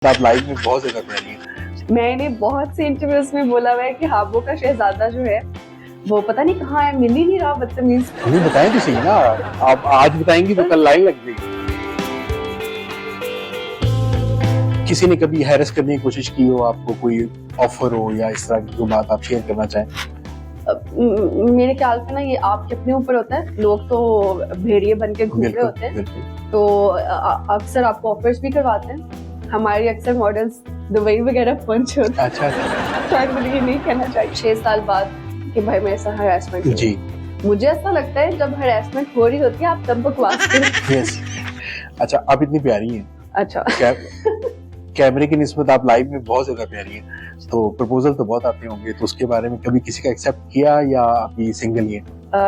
आप लाइफ में बहुत ज्यादा प्यारी हैं। मैंने बहुत से इंटरव्यूज में बोला हुआ है कि हाबो का शहजादा जो है वो पता नहीं कहाँ है, मिल ही नहीं रहा, बदतमीज। हमें बताएं तो सही ना, आप आज बताएंगी तो कल लाइन लग जाएगी। किसी ने कभी हैरेस करने की कोशिश की हो, आपको कोई ऑफर हो या इस तरह की कोई बात आप शेयर करना चाहें? मेरे ख्याल से ना ये आपके अपने ऊपर होता है। लोग तो भेड़िए बन के घूम रहे होते हैं, तो अक्सर आपको ऑफर्स भी करवाते हैं। हमारी अक्सर मॉडल्स दुबई वगैरह पहुंच होते हैं। अच्छा शायद मुझे ये नहीं कहना चाहिए 6 साल बाद कि भाई मेरे साथ हरासमेंट जी। मुझे ऐसा लगता है जब हरासमेंट हो रही होती है आप तब बकवास करें। यस। अच्छा, आप इतनी प्यारी हैं। अच्छा कैमरे की निस्बत आप लाइव में बहुत ज्यादा प्यारी हैं, तो प्रपोजल तो बहुत आते होंगे, तो उसके बारे में कभी किसी का एक्सेप्ट किया या अभी सिंगल ही है?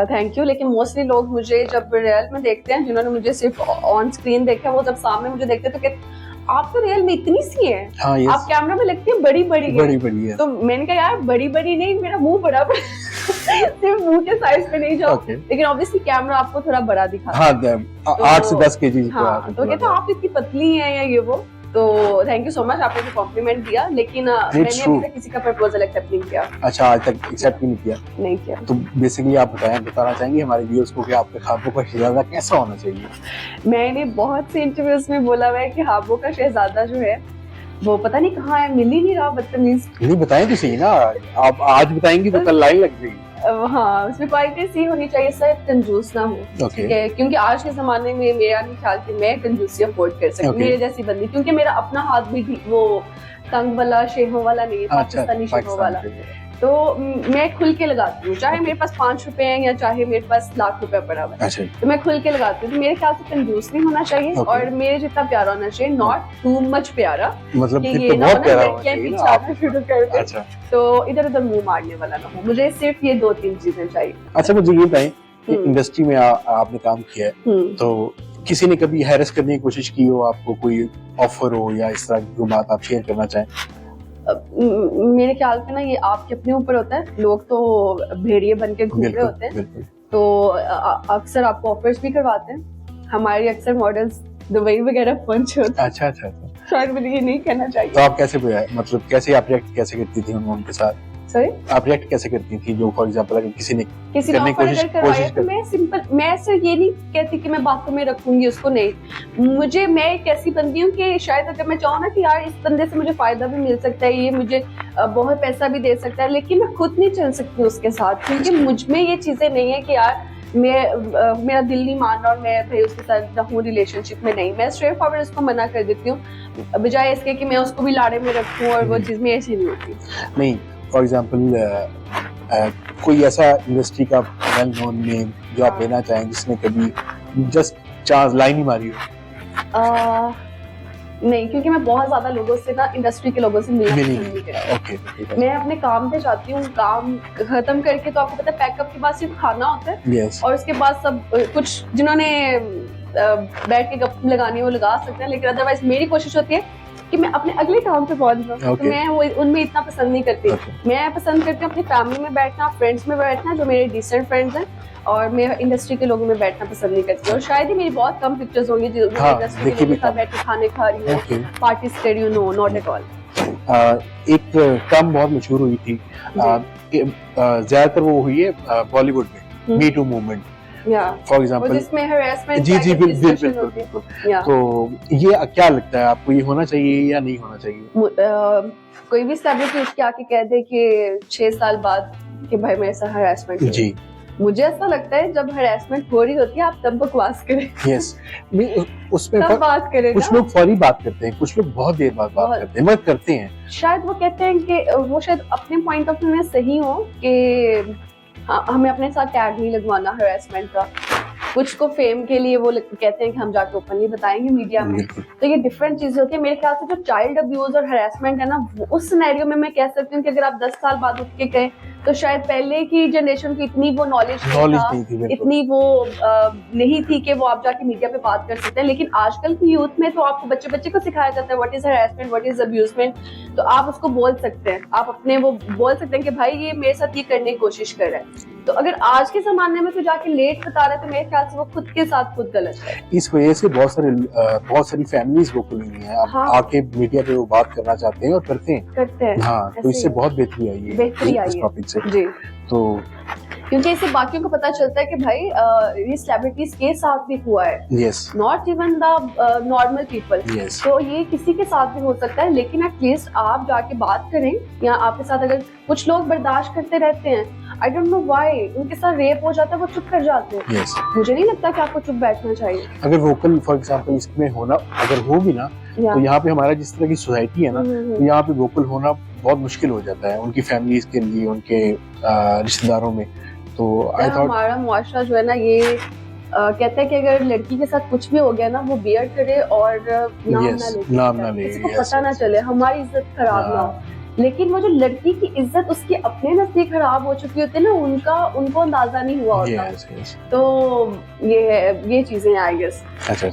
थैंक यू, लेकिन मोस्टली लोग मुझे जब रियल में देखते हैं, जिन्होंने मुझे सिर्फ ऑन स्क्रीन देखा, वो जब सामने मुझे देखते हैं तो कहते आप तो रियल में इतनी सी हैं। हाँ, yes. आप कैमरा में लगती है बड़ी बड़ी है। तो मैंने कहा यार बड़ी नहीं, मेरा मुंह बड़ा सिर्फ मुंह के साइज पे नहीं जाओ, लेकिन ऑब्वियसली कैमरा आपको थोड़ा बड़ा दिखा। हाँ, 8 से 10 केजी। हाँ, तो कहते आप इतनी पतली हैं या ये वो। तो थैंक यू सो मच, आपने जो कॉम्प्लीमेंट दिया, लेकिन मैंने अभी तक किसी का प्रपोजल एक्सेप्ट नहीं किया। अच्छा, आज तक एक्सेप्ट नहीं किया? नहीं किया। तो बेसिकली आप बताना चाहेंगे हमारे व्यूअर्स को कि आपके ख्वाबों का शहजादा कैसा होना चाहिए? मैंने बहुत से इंटरव्यूज में बोला हुआ है कि हाबो का शहजादा जो है वो पता नहीं कहाँ है, मिल ही नहीं रहा, बदतमीज। नहीं बताएं तो सही ना, आप आज बताएंगी तो कल लाइन लग जाएगी। हाँ, उसमें क्वालिटी सी होनी चाहिए, सर कंजूस ना हो। क्योंकि आज के जमाने में मेरा नहीं ख्याल कि मैं कंजूसी अफोर्ड कर सकती मेरे जैसी बंदी, क्योंकि मेरा अपना हाथ भी वो तंग वाला शेहों वाला नहीं है, पाकिस्तानी शेहों वाला। तो मैं खुल के लगाती हूँ, चाहे मेरे पास 5 रुपए हैं या चाहे मेरे पास लाख रुपए पड़ा हुआ है, तो मैं खुल के लगाती हूँ। तो मेरे ख्याल से कंजूस नहीं होना चाहिए और मेरे जितना प्यारा होना चाहिए, नॉट टू मच प्यारा, मतलब ये ना शुरू कर दे तो इधर उधर मुंह मारने वाला ना हो। मुझे सिर्फ ये 2-3 चीजें चाहिए। अच्छा, मुझे ये बताएं कि इंडस्ट्री में आपने काम किया है, तो किसी ने कभी हैरेस करने की कोशिश की हो, आपको कोई ऑफर हो या इस तरह की कोई बात आप शेयर करना चाहें? मेरे ख्याल से ना ये आपके अपने ऊपर होता है। लोग तो भेड़िए बन के घूम रहे होते हैं, तो अक्सर आपको ऑफर्स भी करवाते हैं। हमारी अक्सर मॉडल्स दुबई वगैरह पहुंच होते हैं। अच्छा। शायद मुझे ये नहीं कहना चाहिए। तो आप कैसे आप रिएक्ट कैसे करती थी उनके साथ? सॉरी, आप रिएक्ट कैसे करती थी जो फॉर एग्जांपल अगर किसी ने कोशिश तो मैं सिर्फ ये नहीं कहती कि मैं बातों में रखूंगी उसको, नहीं। मैं एक ऐसी बंदी हूँ कि शायद अगर मैं चाहूँ ना कि यार इस बंदे से मुझे फायदा भी मिल सकता है, ये मुझे बहुत पैसा भी दे सकता है, लेकिन मैं खुद नहीं चल सकती उसके साथ, क्योंकि मुझ में ये चीजें नहीं है कि यार मेरा दिल नहीं मान रहा और मैं भाई उसके साथ रहूं रिलेशनशिप में। नहीं, मैं स्ट्रेट फॉरवर्ड उसको मना कर देती हूँ, बजाय इसके कि मैं उसको भी लाड़े में रखूं, और वो चीज में ऐसी नहीं होती। नहीं, फॉर एग्जांपल कोई ऐसा इंडस्ट्री का वेल नोन नेम जो आप लेना चाहें जिसने कभी जस्ट चांस लाइन ही मारी हो? नहीं, क्योंकि मैं बहुत ज्यादा लोगों से ना, इंडस्ट्री के लोगों से मिलना पसंद नहीं करती। मैं अपने काम पे जाती हूँ, काम खत्म करके, तो आपको पता है पैकअप के बाद सिर्फ खाना होता है, और उसके बाद सब कुछ जिन्होंने बैठ के गप लगानी है वो लगा सकते हैं, लेकिन अदरवाइज मेरी कोशिश होती है कि मैं अपने अगले काम पे पहुंच जाऊँ। तो मैं उनमें इतना पसंद नहीं करती। मैं पसंद करती हूँ अपनी फैमिली में बैठना, फ्रेंड्स में बैठना, जो मेरे डिसेंट फ्रेंड्स हैं, और मैं इंडस्ट्री के लोगों में बैठना पसंद नहीं करती। और शायद ही मेरी बहुत कम पिक्चर्स होंगी जो इंडस्ट्री के लोगों के साथ बैठ के खाने खा रही हूँ, पार्टीज कर रही हूँ। No, not at all. एक टर्म बहुत मशहूर हुई थी, ज्यादातर वो हुई है बॉलीवुड में, me too movement for example, जिसमें हरासमेंट। जी बिल्कुल। तो ये क्या लगता है आपको, ये होना चाहिए या नहीं होना चाहिए? कोई भी सेलिब्रिटी उठ के आके कह दे कि 6 साल बाद कि भाई मेरे साथ हरासमेंट। जी, मुझे ऐसा लगता है जब हरासमेंट हो रही होती है आप तब बकवास करें। यस, उसमें तब बात करें। कुछ लोग फौरी बात करते हैं, कुछ लोग बहुत देर बाद बात करते हैं, मत करते हैं। शायद वो कहते हैं कि वो शायद अपने पॉइंट ऑफ व्यू में सही हो कि हमें अपने साथ टैग नहीं लगवाना हरासमेंट का। कुछ को फेम के लिए वो कहते हैं कि हम जाके ओपनली बताएंगे मीडिया में, तो ये डिफरेंट चीजें होती है। मेरे ख्याल से जो चाइल्ड अब्यूज और हरासमेंट है ना, उस सिनेरियो में मैं कह सकती हूँ कि अगर आप 10 साल बाद उठ के कहें तो शायद पहले की जनरेशन की इतनी वो नॉलेज नहीं थी, इतनी वो नहीं थी कि वो आप जाके मीडिया पे बात कर सकते हैं। लेकिन आजकल की यूथ में तो आपको बच्चे को सिखाया जाता है what is harassment, what is abusement, तो आप उसको बोल सकते हैं, आप अपने वो बोल सकते हैं कि भाई ये मेरे साथ ये करने की कोशिश कर रहा है। तो अगर आज के जमाने में तो जाके लेट बता रहे तो मेरे ख्याल से वो खुद के साथ खुद गलत है। इस वजह से बहुत सारी फैमिलीज वोकल हुई हैं। अब हाँ। आके मीडिया पे वो बात करना चाहते हैं और करते हैं। हाँ, तो इससे बहुत बेहतरी आई है इस टॉपिक से। जी। तो क्योंकि इससे बाकियों को पता चलता है कि भाई ये सेलिब्रिटीज के साथ भी हुआ है, not even the normal people. तो ये किसी के साथ भी हो सकता है, लेकिन एटलीस्ट आप जाके बात करें, या आपके साथ अगर कुछ लोग बर्दाश्त करते रहते हैं, आई डोंट नो व्हाई, उनके साथ रेप हो जाता है वो चुप कर जाते हैं। मुझे नहीं लगता कि आपको चुप बैठना चाहिए। अगर वोकल फॉर एग्जांपल इसमें होना अगर हो भी ना, तो यहाँ पे हमारा जिस तरह की सोसाइटी है ना, तो यहाँ पे वोकल होना बहुत मुश्किल हो जाता है उनकी फैमिलीज के लिए, उनके रिश्तेदारों में। तो आई थॉट हमारा मुआशरा जो है ना, ये कहता है कि अगर लड़की के साथ कुछ भी हो गया ना, वो बियर करे और नाम ना ले, किसी को पता ना चले, हमारी इज्जत खराब ना हो। लेकिन वो जो लड़की की इज्जत उसके अपने नजदीक खराब हो चुकी होती है ना, उनको अंदाजा नहीं हुआ होता। तो ये चीजें आई गेस। अच्छा।